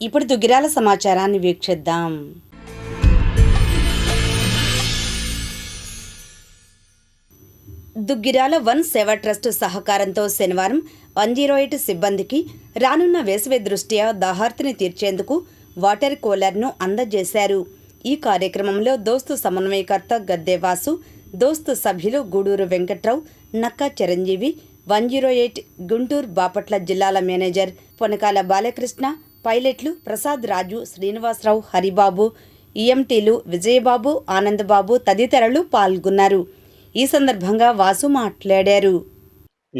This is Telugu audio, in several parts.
ఇప్పుడు దుగ్గిరాల సమాచారాన్ని వీక్షిద్దాం. దుగ్గిరాల వన్ సేవా ట్రస్ట్ సహకారంతో శనివారం 108 సిబ్బందికి రానున్న వేసవి దృష్ట్యా దాహార్తిని తీర్చేందుకు వాటర్ కూలర్ను అందజేశారు. ఈ కార్యక్రమంలో దోస్తు సమన్వయకర్త గద్దెవాసు, దోస్తు సభ్యులు గూడూరు వెంకట్రావు, నక్కా చిరంజీవి, 108 గుంటూరు బాపట్ల జిల్లాల మేనేజర్ పొనకాల బాలకృష్ణ, పైలట్లు ప్రసాద్ రాజు, శ్రీనివాసరావు, హరిబాబు, ఈఎంటీలు విజయబాబు, ఆనందబాబు తదితరులు పాల్గొన్నారు. ఈ సందర్భంగా వాసు మాట్లాడారు.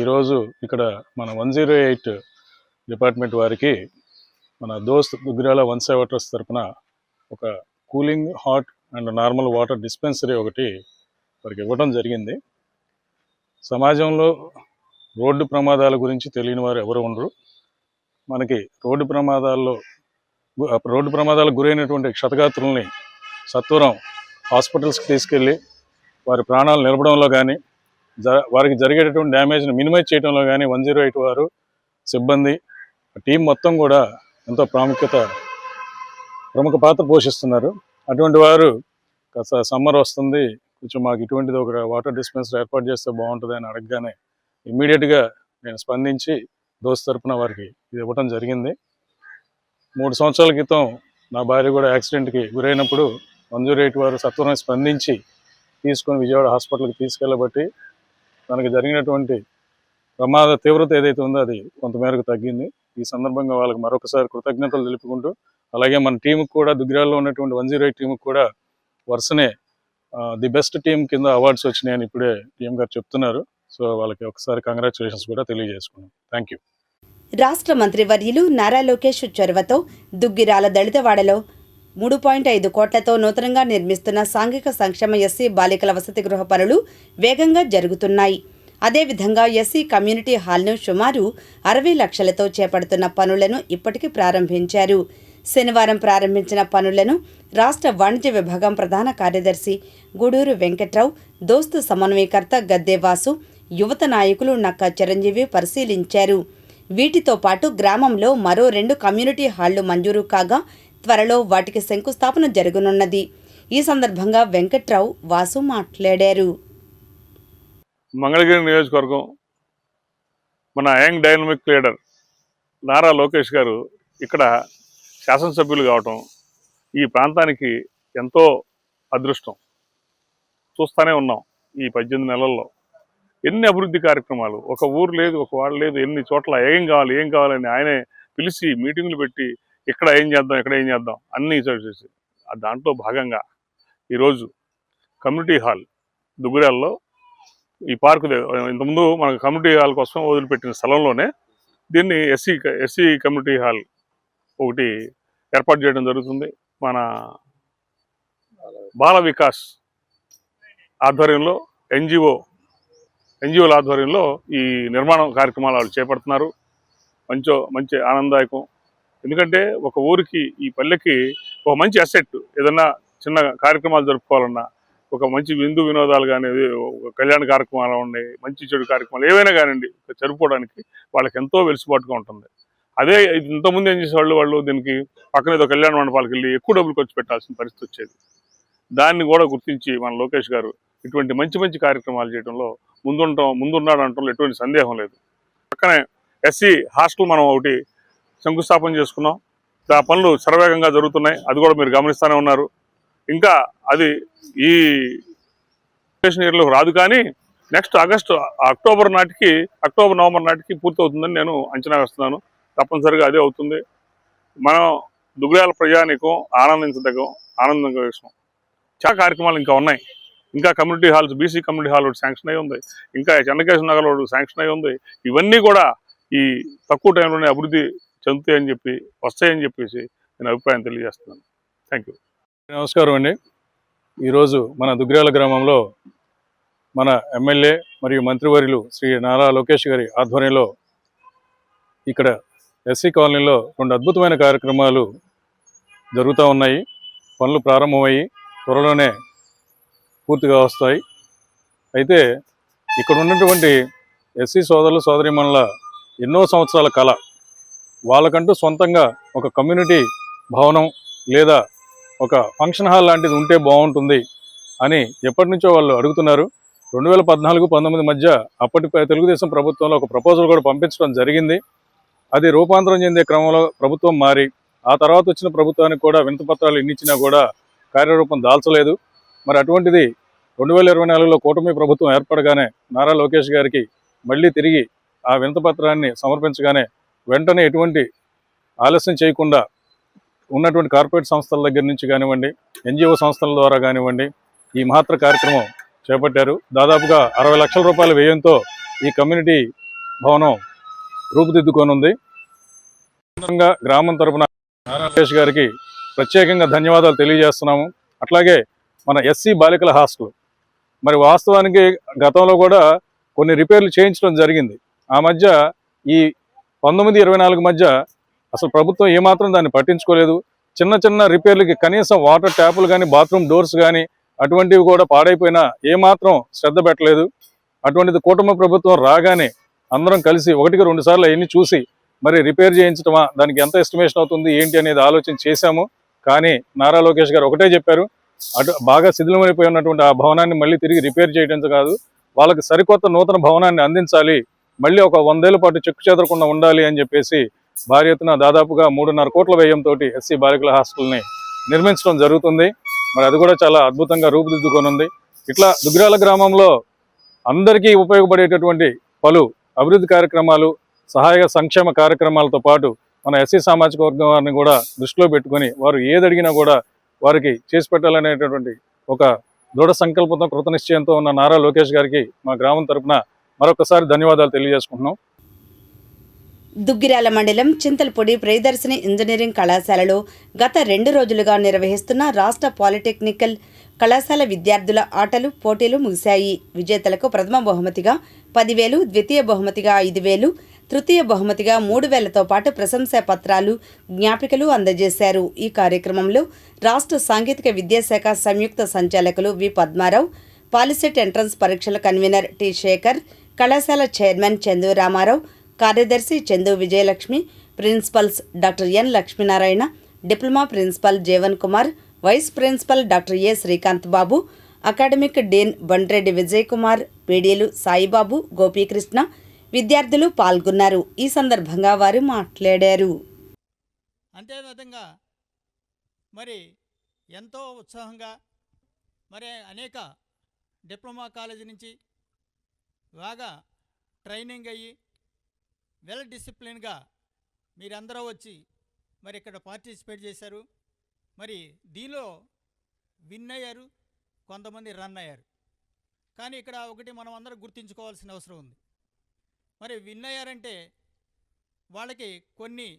ఈరోజు ఇక్కడ మన 108 డిపార్ట్మెంట్ వారికి మన దోస్త్ దుగ్గిరాల వన్ సేవా ట్రస్ట్ తరఫున ఒక cooling, hot and normal water dispensary ఒకటి వారికి ఇవ్వడం జరిగింది. సమాజంలో రోడ్డు ప్రమాదాల గురించి తెలియని వారు ఎవరు ఉండరు. మనకి రోడ్డు ప్రమాదాలకు గురైనటువంటి క్షతగాత్రుల్ని సత్వరం హాస్పిటల్స్కి తీసుకెళ్ళి వారి ప్రాణాలు నిలపడంలో కానీ, వారికి జరిగేటటువంటి డ్యామేజ్ని మినిమైజ్ చేయడంలో కానీ 108 వారు సిబ్బంది టీం మొత్తం కూడా ఎంతో ప్రముఖ పాత్ర పోషిస్తున్నారు. అటువంటి వారు కాస్త సమ్మర్ వస్తుంది, కొంచెం మాకు ఇటువంటిది ఒక వాటర్ డిస్పెన్సరీ ఏర్పాటు చేస్తే బాగుంటుంది అని అడగగానే ఇమ్మీడియట్గా నేను స్పందించి దోస్త్ తరపున వారికి ఇది ఇవ్వడం జరిగింది. 3 సంవత్సరాల క్రితం నా భార్య కూడా యాక్సిడెంట్కి గురైనప్పుడు 108 వారు సత్వరం స్పందించి తీసుకొని విజయవాడ హాస్పిటల్కి తీసుకెళ్ళబట్టి మనకి జరిగినటువంటి ప్రమాద తీవ్రత ఏదైతే ఉందో అది కొంతమేరకు తగ్గింది. ఈ సందర్భంగా వాళ్ళకి మరొకసారి కృతజ్ఞతలు తెలుపుకుంటూ, అలాగే మన టీంకి కూడా దుగ్గిరాల్లో ఉన్నటువంటి 108 టీంకి కూడా వరుసనే ది బెస్ట్ టీం కింద అవార్డ్స్ వచ్చినాయని ఇప్పుడే టీఎం గారు చెప్తున్నారు. సో వాళ్ళకి ఒకసారి కంగ్రాచులేషన్స్ కూడా తెలియజేసుకున్నాం. Thank you. రాష్ట్ర మంత్రివర్యులు నారా లోకేష్ చొరవతో దుగ్గిరాల దళితవాడలో 3.5 కోట్లతో నూతనంగా నిర్మిస్తున్న సాంఘిక సంక్షేమ ఎస్సీ బాలికల వసతి గృహ పనులు వేగంగా జరుగుతున్నాయి. అదేవిధంగా ఎస్సీ కమ్యూనిటీ హాల్ను సుమారు 60 లక్షలతో చేపడుతున్న పనులను ఇప్పటికీ ప్రారంభించారు. శనివారం ప్రారంభించిన పనులను రాష్ట్ర వాణిజ్య విభాగం ప్రధాన కార్యదర్శి గూడూరు వెంకట్రావు, దోస్తు సమన్వయకర్త గద్దెవాసు, యువత నాయకులు నక్కా చిరంజీవి పరిశీలించారు. వీటితో పాటు గ్రామంలో మరో 2 కమ్యూనిటీ హాళ్లు మంజూరు కాగా త్వరలో వాటికి శంకుస్థాపన జరగనున్నది. ఈ సందర్భంగా వెంకట్రావు, వాసు మాట్లాడారు. మంగళగిరి నియోజకవర్గం మన young dynamic leader Nara Lokesh గారు ఇక్కడ శాసనసభ్యులు కావటం ఈ ప్రాంతానికి ఎంతో అదృష్టం. చూస్తూనే ఉన్నాం ఈ 18 నెలల్లో ఎన్ని అభివృద్ధి కార్యక్రమాలు. ఒక ఊరు లేదు, ఒక వాడు లేదు, ఎన్ని చోట్ల ఏం కావాలని ఆయనే పిలిచి మీటింగులు పెట్టి ఇక్కడ ఏం చేద్దాం అన్నీ చేసి దాంట్లో భాగంగా ఈరోజు కమ్యూనిటీ హాల్ దుగ్గిరాల్లో ఈ పార్కు ఇంతకుముందు మన కమ్యూనిటీ హాల్ కోసం వదిలిపెట్టిన స్థలంలోనే దీన్ని ఎస్సీ కమ్యూనిటీ హాల్ ఒకటి ఏర్పాటు చేయడం జరుగుతుంది. మన బాల వికాస్ ఆధ్వర్యంలో ఎన్జిఓల ఆధ్వర్యంలో ఈ నిర్మాణం కార్యక్రమాలు వాళ్ళు చేపడుతున్నారు. మంచి ఆనందదాయకం. ఎందుకంటే ఒక ఊరికి, ఈ పల్లెకి ఒక మంచి అసెట్, ఏదన్నా చిన్న కార్యక్రమాలు జరుపుకోవాలన్నా, ఒక మంచి విందు వినోదాలు కానీ, కళ్యాణ కార్యక్రమాలు ఉన్నాయి, మంచి చెడు కార్యక్రమాలు ఏవైనా కానివ్వండి జరుపుకోవడానికి వాళ్ళకి ఎంతో వెలుసుబాటుగా ఉంటుంది. అదే ఇంతకుముందు ఏం చేసేవాళ్ళు, వాళ్ళు దీనికి పక్కన ఏదో కళ్యాణ మండపాలకు వెళ్ళి ఎక్కువ డబ్బులు ఖర్చు పెట్టాల్సిన పరిస్థితి వచ్చేది. దాన్ని కూడా గుర్తించి మన లోకేష్ గారు ఇటువంటి మంచి కార్యక్రమాలు చేయడంలో ముందున్నాడు అనడంలో ఎటువంటి సందేహం లేదు. పక్కనే ఎస్సీ హాస్టల్ మనం ఒకటి శంకుస్థాపన చేసుకున్నాం. ఆ పనులు శరవేగంగా జరుగుతున్నాయి. అది కూడా మీరు గమనిస్తూనే ఉన్నారు. ఇంకా అది ఈ ఇయర్లోకి రాదు, కానీ నెక్స్ట్ అక్టోబర్ నవంబర్ నాటికి పూర్తవుతుందని నేను అంచనా వేస్తున్నాను. తప్పనిసరిగా అదే అవుతుంది. మనం దుగ్గిరాల ప్రజానీకం ఆనందంగా విషయం. చాలా కార్యక్రమాలు ఇంకా ఉన్నాయి. ఇంకా community halls, BC community hall ఒకటి శాంక్షన్ అయి ఉంది. ఇంకా చెన్నకేశ్వర నగర్ ఒకటి శాంక్షన్ అయి ఉంది. ఇవన్నీ కూడా ఈ తక్కువ టైంలోనే అభివృద్ధి వస్తాయని చెప్పేసి నేను అభిప్రాయం తెలియజేస్తున్నాను. Thank you. నమస్కారం అండి. ఈరోజు మన దుగ్గిరాల గ్రామంలో మన ఎమ్మెల్యే మరియు మంత్రివర్యులు శ్రీ నారా లోకేష్ గారి ఆధ్వర్యంలో ఇక్కడ ఎస్సీ కాలనీలో 2 అద్భుతమైన కార్యక్రమాలు జరుగుతూ ఉన్నాయి. పనులు ప్రారంభమయ్యి త్వరలోనే పూర్తిగా వస్తాయి. అయితే ఇక్కడ ఉన్నటువంటి ఎస్సీ సోదరులు సోదరీమణుల ఎన్నో సంవత్సరాల కళ వాళ్ళకంటూ సొంతంగా ఒక కమ్యూనిటీ భవనం లేదా ఒక ఫంక్షన్ హాల్ లాంటిది ఉంటే బాగుంటుంది అని ఎప్పటి నుంచో వాళ్ళు అడుగుతున్నారు. 2014-19 మధ్య అప్పటి తెలుగుదేశం ప్రభుత్వంలో ఒక ప్రపోజల్ కూడా పంపించడం జరిగింది. అది రూపాంతరం చెందే క్రమంలో ప్రభుత్వం మారి ఆ తర్వాత వచ్చిన ప్రభుత్వానికి కూడా వినతిపత్రాలు ఎన్నిచ్చినా కూడా కార్యరూపం దాల్చలేదు. మరి అటువంటిది 2024లో కూటమి ప్రభుత్వం ఏర్పడగానే నారా లోకేష్ గారికి మళ్ళీ తిరిగి ఆ వినతిపత్రాన్ని సమర్పించగానే వెంటనే ఎటువంటి ఆలస్యం చేయకుండా ఉన్నటువంటి కార్పొరేట్ సంస్థల దగ్గర నుంచి కానివ్వండి, ఎన్జిఓ సంస్థల ద్వారా కానివ్వండి ఈ మహత్తర కార్యక్రమం చేపట్టారు. దాదాపుగా 60 లక్షల రూపాయల వ్యయంతో ఈ కమ్యూనిటీ భవనం రూపుదిద్దుకోనుంది. గ్రామం తరపున నారా లోకేష్ గారికి ప్రత్యేకంగా ధన్యవాదాలు తెలియజేస్తున్నాము. అట్లాగే మన ఎస్సీ బాలికల హాస్టల్ మరి వాస్తవానికి గతంలో కూడా కొన్ని రిపేర్లు చేయించడం జరిగింది. ఆ మధ్య ఈ 19-24 మధ్య అసలు ప్రభుత్వం ఏమాత్రం దాన్ని పట్టించుకోలేదు. చిన్న చిన్న రిపేర్లకి కనీసం వాటర్ ట్యాపులు కానీ బాత్రూమ్ డోర్స్ కానీ అటువంటివి కూడా పాడైపోయినా ఏమాత్రం శ్రద్ధ పెట్టలేదు. అటువంటిది కూటమి ప్రభుత్వం రాగానే అందరం కలిసి 1-2 సార్లు అవన్నీ చూసి మరి రిపేర్ చేయించడమా, దానికి ఎంత ఎస్టిమేషన్ అవుతుంది ఏంటి అనేది ఆలోచన చేశాము. కానీ నారా లోకేష్ గారు ఒకటే చెప్పారు, బాగా శిథిలమైపోయి ఉన్నటువంటి ఆ భవనాన్ని మళ్ళీ తిరిగి రిపేర్ చేయడం కాదు, వాళ్ళకి సరికొత్త నూతన భవనాన్ని అందించాలి, మళ్ళీ ఒక 100 ఏళ్ల పాటు చెక్కు చెదరకుండా ఉండాలి అని చెప్పేసి భారీ ఎత్తున దాదాపుగా 3.5 కోట్ల వ్యయంతో ఎస్సీ బాలికల హాస్టల్ని నిర్మించడం జరుగుతుంది. మరి అది కూడా చాలా అద్భుతంగా రూపుదిద్దుకొనుంది. ఇట్లా దుగ్గిరాల గ్రామంలో అందరికీ ఉపయోగపడేటటువంటి పలు అభివృద్ధి కార్యక్రమాలు, సహాయ సంక్షేమ కార్యక్రమాలతో పాటు మన ఎస్సీ సామాజిక వర్గం వారిని కూడా దృష్టిలో పెట్టుకొని వారు ఏదడిగినా కూడా వారికి చేసి పెట్టాలనేటటువంటి ఒక దృఢ సంకల్పంతో కృతనిశ్చయంతో ఉన్న నారా లోకేష్ గారికి మా గ్రామం తరపున మరొకసారి ధన్యవాదాలు తెలియజేసుకుంటున్నాం. దుగ్గిరాల మండలం చింతలపూడి ప్రియదర్శిని ఇంజనీరింగ్ కళాశాలలో గత 2 రోజులుగా నిర్వహిస్తున్న రాష్ట్ర పాలిటెక్నికల్ కళాశాల విద్యార్థుల ఆటలు పోటీలు ముగిశాయి. విజేతలకు ప్రథమ బహుమతిగా 10,000, ద్వితీయ బహుమతిగా 5,000, తృతీయ బహుమతిగా 3,000తో పాటు ప్రశంసా పత్రాలు, జ్ఞాపికలు అందజేశారు. ఈ కార్యక్రమంలో రాష్ట్ర సాంకేతిక విద్యాశాఖ సంయుక్త సంచాలకులు వి పద్మారావు, పాలిసెట్ ఎంట్రన్స్ పరీక్షల కన్వీనర్ టి శేఖర్, కళాశాల చైర్మన్ చందు రామారావు, కార్యదర్శి Chandu Vijayalakshmi, principals doctor N Lakshminarayana, diploma principal Jeevan Kumar, vice principal doctor A Srikanth Babu, academic dean Bandreddy Vijay Kumar, పీడీలు సాయిబాబు, గోపీకృష్ణ, విద్యార్థులు పాల్గొన్నారు. ఈ సందర్భంగా వారు మాట్లాడారు. అంతేవిధంగా మరి ఎంతో ఉత్సాహంగా మరి అనేక డిప్లొమా కాలేజీ నుంచి బాగా ట్రైనింగ్ అయ్యి వెల్ డిసిప్లిన్గా మీరందరూ వచ్చి మరి ఇక్కడ పార్టిసిపేట్ చేశారు. మరి దీనిలో విన్ అయ్యారు, కొంతమంది రన్ అయ్యారు. కానీ ఇక్కడ ఒకటి మనం అందరం గుర్తుంచుకోవాల్సిన అవసరం ఉంది. మరి విన్ అయ్యారంటే వాళ్ళకి కొన్ని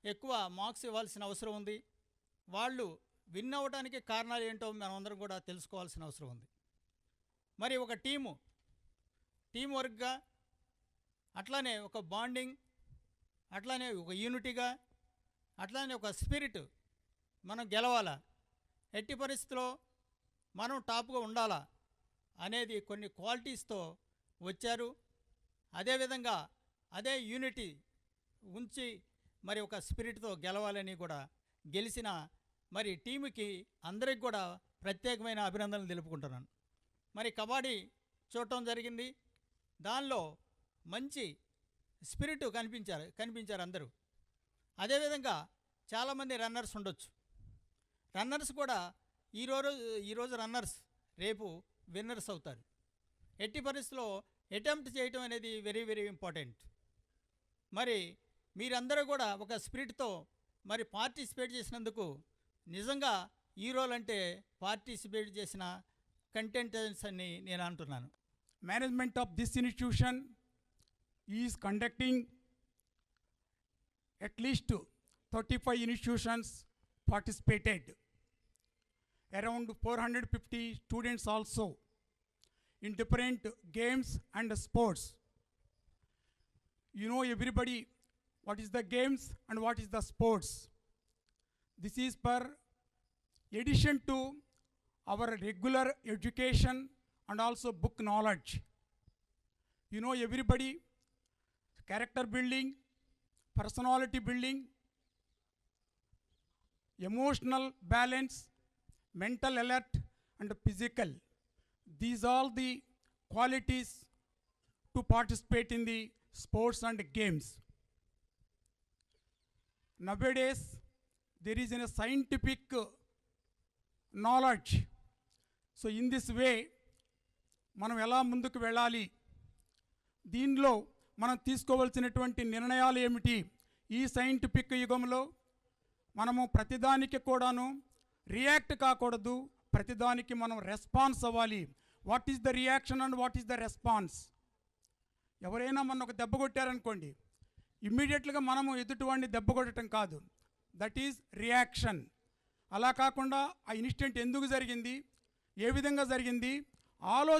ఎక్కువ మార్క్స్ ఇవ్వాల్సిన అవసరం ఉంది. వాళ్ళు విన్ అవ్వడానికి కారణాలు ఏంటో మనం అందరం కూడా తెలుసుకోవాల్సిన అవసరం ఉంది. మరి ఒక టీం వర్క్గా, అట్లానే ఒక బాండింగ్, అట్లానే ఒక యూనిటీగా, అట్లానే ఒక స్పిరిట్, మనం గెలవాలా, ఎట్టి పరిస్థితిలో మనం టాప్గా ఉండాలా అనేది కొన్ని క్వాలిటీస్తో వచ్చారు. అదేవిధంగా అదే యూనిటీ ఉంచి మరి ఒక స్పిరిట్తో గెలవాలని కూడా గెలిచిన మరి టీముకి అందరికి కూడా ప్రత్యేకమైన అభినందనలు తెలుపుకుంటున్నాను. మరి కబడ్డీ చూడటం జరిగింది. దానిలో మంచి స్పిరిట్ కనిపించారు అందరూ. అదేవిధంగా చాలామంది రన్నర్స్ ఉండొచ్చు. రన్నర్స్ కూడా ఈరోజు రన్నర్స్ రేపు విన్నర్స్ అవుతారు. ఎట్టి పరిస్థితిలో అటెంప్ట్ చేయటం అనేది వెరీ వెరీ ఇంపార్టెంట్. మరి మీరందరూ కూడా ఒక స్పిరిట్తో మరి పార్టిసిపేట్ చేసినందుకు నిజంగా ఈ రోల్ అంటే పార్టిసిపేట్ చేసిన కంటెంటెన్స్ అని నేను అంటున్నాను. Management of this institution is conducting at least 35 institutions participated, around 450 students also in different games and sports. You know everybody what is the games and what is the sports. This is per addition to our regular education and also book knowledge. You know everybody, character building, personality building, emotional balance, mental alert, and physical. These are the qualities to participate in the sports and games. Nowadays, there is a scientific knowledge. So in this way, మనం ఎలా ముందుకు వెళ్ళాలి, దీనిలో మనం తీసుకోవాల్సినటువంటి నిర్ణయాలు ఏమిటి, ఈ సైంటిఫిక్ యుగంలో మనము ప్రతిదానికి కూడాను రియాక్ట్ కాకూడదు, ప్రతిదానికి మనం రెస్పాన్స్ అవ్వాలి. What is the reaction and what is the response? ఎవరైనా మన ఒక దెబ్బ కొట్టారనుకోండి, ఇమ్మీడియట్గా మనము ఎదుటివాడిని దెబ్బ కొట్టడం కాదు, దట్ ఈజ్ రియాక్షన్. అలా కాకుండా ఆ ఇన్సిడెంట్ ఎందుకు జరిగింది, ఏ విధంగా జరిగింది,